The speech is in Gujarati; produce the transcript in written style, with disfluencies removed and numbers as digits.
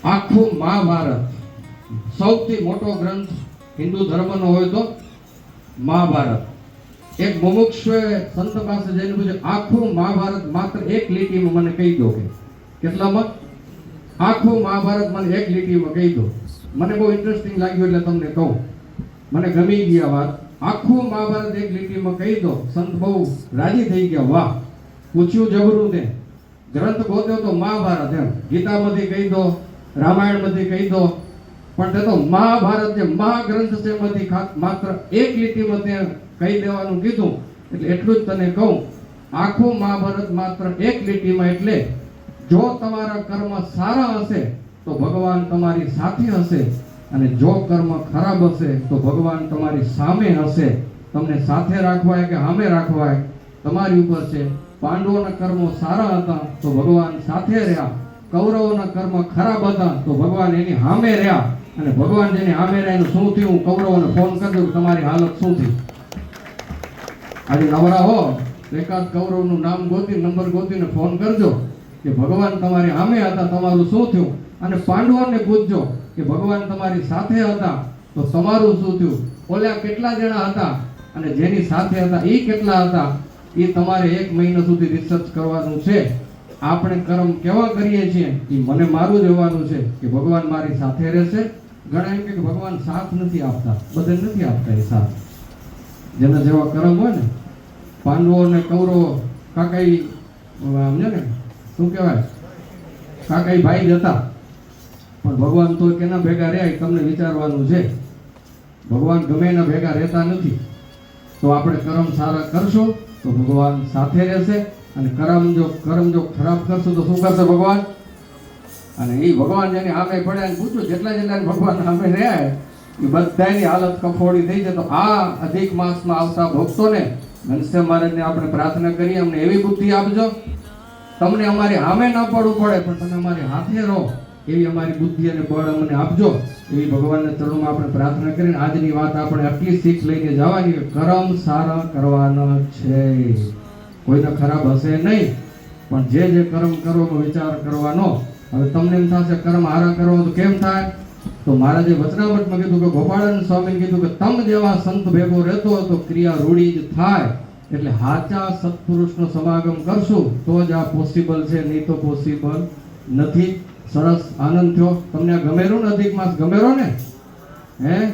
આખું મહાભારત સૌથી મોટો ગ્રંથ હિન્દુ ધર્મનો હોય તો મહાભારત. એક મુમુક્ષુએ સંત પાસે જઈને પૂછ્યું, આખું મહાભારત માત્ર એક લીટીમાં મને કહી દો. કે કેટલામાં? આખું મહાભારત મને એક લીટીમાં કહી દો. મને બહુ ઇન્ટરેસ્ટિંગ લાગ્યું એટલે તમને કહું. મને ગમી ગયા વાત. આખું મહાભારત એક લીટીમાં કહી દો. સંત બહુ રાજી થઈ ગયા. વાહ, પૂછ્યું જબરું તે. ગ્રંથ ગોત્યો તો મહાભારત, એમ ગીતામાંથી કહી દો, રામાયણમાંથી કહી દો, પણ તે તો મહાભારત જે મહાગ્રંથ છે એમાંથી માત્ર એક લીટીમાં તે કહી દેવાનું કીધું. એટલે એટલું જ તને કહું, આખું મહાભારત માત્ર એક લીટીમાં. એટલે જો તમારા કર્મ સારા હશે તો ભગવાન તમારી સાથે હશે, અને જો કર્મ ખરાબ હશે તો ભગવાન તમારી સામે હશે. તમને સાથે રાખવાય કે સામે રાખવાય તમારી ઉપર છે. પાંડવોના કર્મો સારા હતા તો ભગવાન સાથે રહ્યા. કૌરવોના કર્મ ખરાબ હતા તો ભગવાન એની સામે રહ્યા. અને ભગવાન જેની સામે રહ્યા એનું શું થયું? કૌરવોને ફોન કરજો તમારી હાલત શું થઈ. આજે નવરા હો એકાદ કૌરવનું નામ ગોતી, નંબર ગોતીને ફોન કરજો કે ભગવાન તમારી સામે હતા, તમારું શું થયું. અને પાંડવોને પૂછજો કે ભગવાન તમારી સાથે હતા તો તમારું શું થયું. ઓલા કેટલા જણા હતા અને જેની સાથે હતા એ કેટલા હતા, એ તમારે 1 મહિના સુધી રિસર્ચ કરવાનું છે. આપણે કર્મ કેવા કરીએ છીએ એ મને મારું જોવાનું છે કે ભગવાન મારી સાથે રહેશે. ઘણા એમ કે ભગવાન સાથ નથી આપતા, બધે નથી આપતા એ સાથ. જેના જેવા કર્મ હોય ને, પાંડવો અને કૌરવો કાકાઈ સમજે ને શું કહેવાય, કાકાઈ ભાઈ જ હતા. પણ ભગવાન તો કેના ભેગા રહ્યા એ તમને વિચારવાનું છે. ભગવાન ગમે એના ભેગા રહેતા નથી. તો આપણે કર્મ સારા કરશું તો ભગવાન સાથે રહેશે, અને કર્મ જો ખરાબ કરશું તો શું કરશે ભગવાન? અને એ ભગવાન જેની સામે પડ્યા અને પૂછ્યું જેટલા ભગવાન સામે રહ્યા એ બધાની હાલત કફોડી થઈ છે. તો આ અધિક માસમાં આવતા ભક્તોને ઘનશ્યામ મહારાજને આપણે પ્રાર્થના કરીએ, અમને એવી બુદ્ધિ આપજો, તમને અમારી સામે ન પડવું પડે પણ તમે અમારી હાથે રહો એવી અમારી બુદ્ધિ અને બળ અમને આપજો. એવી ભગવાનના ચરણોમાં આપણે પ્રાર્થના કરીને આજની વાત આપણે આટલી શીખ લઈને જવાની. કર્મ સારા કરવાના છે, કોઈને ખરાબ હશે નહીં, પણ જે કર્મ કરવાનો વિચાર કરવાનો. હવે તમને એમ થશે કર્મ સારા કરવો તો કેમ થાય? તો મહારાજે વચનામૃતમાં કીધું કે ગોપાળાનંદ સ્વામીને કીધું કે તમ જેવા સંત ભેગો રહેતો હોય તો ક્રિયા રૂઢી જ થાય. એટલે સાચા સત્પુરુષનો સમાગમ કરશું તો જ આ પોસિબલ છે, નહીં તો પોસિબલ નથી. સરસ, આનંદ થયો. તમને ગમેરો ને? અધિક માસ ગમેરો ને? હે?